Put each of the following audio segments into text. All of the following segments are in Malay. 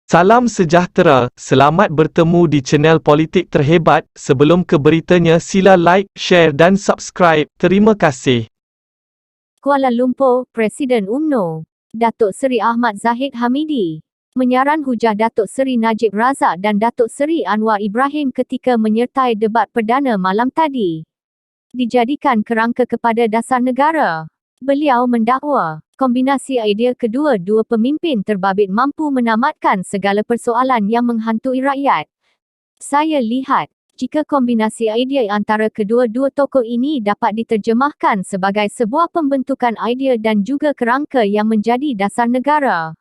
Salam sejahtera, selamat bertemu di channel politik terhebat. Sebelum ke beritanya sila like, share dan subscribe. Terima kasih. Kuala Lumpur, Presiden UMNO, Datuk Seri Ahmad Zahid Hamidi, menyaran hujah Datuk Seri Najib Razak dan Datuk Seri Anwar Ibrahim ketika menyertai debat perdana malam tadi dijadikan kerangka kepada dasar negara. Beliau mendakwa, kombinasi idea kedua-dua pemimpin terbabit mampu menamatkan segala persoalan yang menghantui rakyat. Saya lihat, jika kombinasi idea antara kedua-dua tokoh ini dapat diterjemahkan sebagai sebuah pembentukan idea dan juga kerangka yang menjadi dasar negara,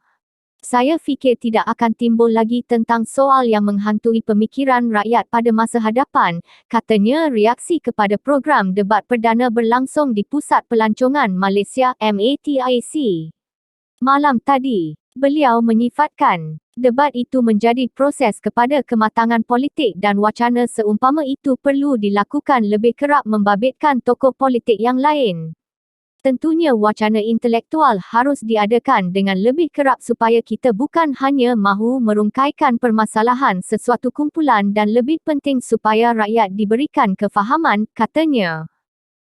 saya fikir tidak akan timbul lagi tentang soal yang menghantui pemikiran rakyat pada masa hadapan, katanya reaksi kepada program debat perdana berlangsung di Pusat Pelancongan Malaysia MATIC. Malam tadi, beliau menyifatkan debat itu menjadi proses kepada kematangan politik dan wacana seumpama itu perlu dilakukan lebih kerap membabitkan tokoh politik yang lain. Tentunya wacana intelektual harus diadakan dengan lebih kerap supaya kita bukan hanya mahu merungkaikan permasalahan sesuatu kumpulan dan lebih penting supaya rakyat diberikan kefahaman, katanya.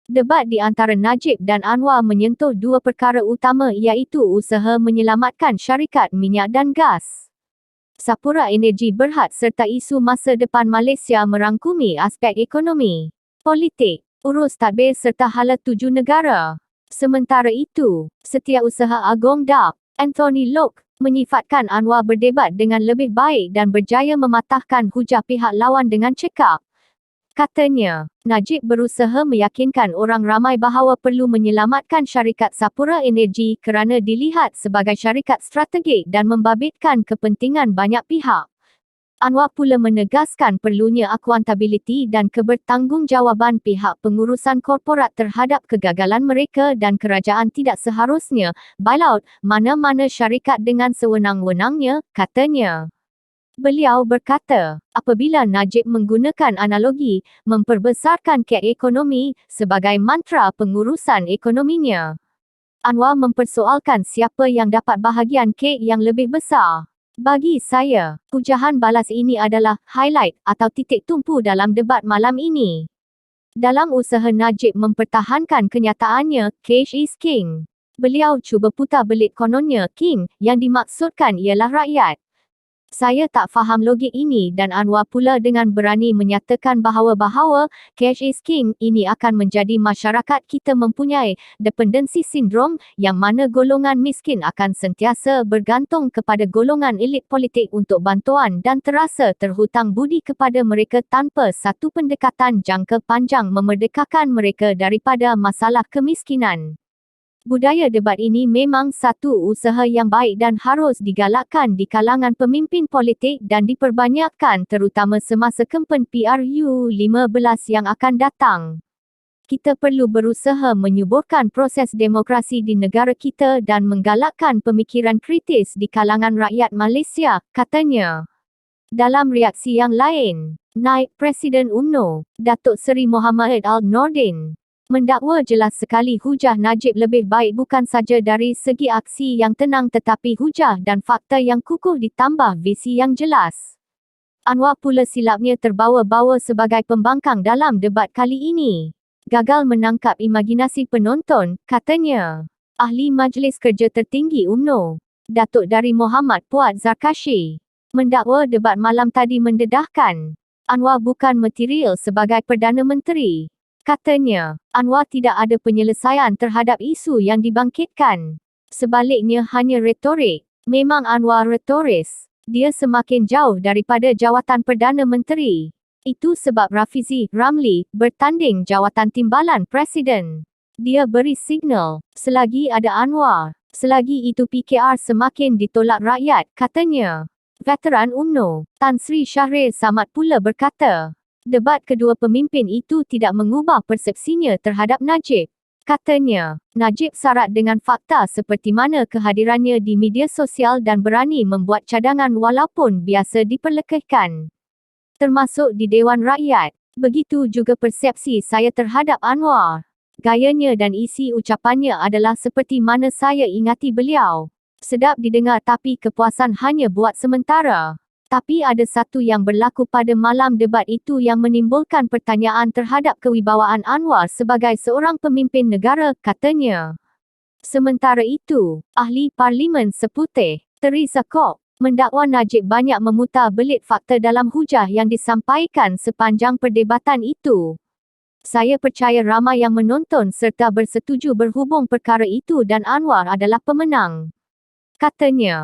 Debat di antara Najib dan Anwar menyentuh dua perkara utama iaitu usaha menyelamatkan syarikat minyak dan gas, Sapura Energi Berhad serta isu masa depan Malaysia merangkumi aspek ekonomi, politik, urus tadbir serta hala tuju negara. Sementara itu, Setiausaha Agong Dap, Anthony Lok, menyifatkan Anwar berdebat dengan lebih baik dan berjaya mematahkan hujah pihak lawan dengan cekap. Katanya, Najib berusaha meyakinkan orang ramai bahawa perlu menyelamatkan syarikat Sapura Energi kerana dilihat sebagai syarikat strategik dan membabitkan kepentingan banyak pihak. Anwar pula menegaskan perlunya akuntabiliti dan kebertanggungjawabан pihak pengurusan korporat terhadap kegagalan mereka dan kerajaan tidak seharusnya bailout mana-mana syarikat dengan sewenang-wenangnya, katanya. Beliau berkata, apabila Najib menggunakan analogi memperbesarkan kek ekonomi sebagai mantra pengurusan ekonominya, Anwar mempersoalkan siapa yang dapat bahagian kek yang lebih besar. Bagi saya, hujahan balas ini adalah highlight atau titik tumpu dalam debat malam ini. Dalam usaha Najib mempertahankan kenyataannya, cash is king. Beliau cuba putar belit kononnya king, yang dimaksudkan ialah rakyat. Saya tak faham logik ini dan Anwar pula dengan berani menyatakan bahawa cash is king ini akan menjadi masyarakat kita mempunyai dependensi sindrom yang mana golongan miskin akan sentiasa bergantung kepada golongan elit politik untuk bantuan dan terasa terhutang budi kepada mereka tanpa satu pendekatan jangka panjang memerdekakan mereka daripada masalah kemiskinan. Budaya debat ini memang satu usaha yang baik dan harus digalakkan di kalangan pemimpin politik dan diperbanyakkan terutama semasa kempen PRU15 yang akan datang. Kita perlu berusaha menyuburkan proses demokrasi di negara kita dan menggalakkan pemikiran kritis di kalangan rakyat Malaysia, katanya. Dalam reaksi yang lain, Naib Presiden UMNO, Datuk Seri Mohamed Al-Nordin, mendakwa jelas sekali hujah Najib lebih baik bukan saja dari segi aksi yang tenang tetapi hujah dan fakta yang kukuh ditambah visi yang jelas. Anwar pula silapnya terbawa-bawa sebagai pembangkang dalam debat kali ini. Gagal menangkap imajinasi penonton, katanya. Ahli Majlis Kerja Tertinggi UMNO, Datuk Dari Muhammad Puat Zarkashi, mendakwa debat malam tadi mendedahkan Anwar bukan material sebagai Perdana Menteri. Katanya, Anwar tidak ada penyelesaian terhadap isu yang dibangkitkan. Sebaliknya hanya retorik. Memang Anwar retoris. Dia semakin jauh daripada jawatan Perdana Menteri. Itu sebab Rafizi Ramli bertanding jawatan timbalan Presiden. Dia beri signal, selagi ada Anwar, selagi itu PKR semakin ditolak rakyat, katanya. Veteran UMNO, Tan Sri Shahriz Samad pula berkata, debat kedua pemimpin itu tidak mengubah persepsinya terhadap Najib. Katanya, Najib syarat dengan fakta seperti mana kehadirannya di media sosial dan berani membuat cadangan walaupun biasa diperlekehkan. Termasuk di Dewan Rakyat. Begitu juga persepsi saya terhadap Anwar. Gayanya dan isi ucapannya adalah seperti mana saya ingati beliau. Sedap didengar tapi kepuasan hanya buat sementara. Tapi ada satu yang berlaku pada malam debat itu yang menimbulkan pertanyaan terhadap kewibawaan Anwar sebagai seorang pemimpin negara, katanya. Sementara itu, Ahli Parlimen Seputih, Teresa Kok, mendakwa Najib banyak memutar belit fakta dalam hujah yang disampaikan sepanjang perdebatan itu. Saya percaya ramai yang menonton serta bersetuju berhubung perkara itu dan Anwar adalah pemenang, katanya.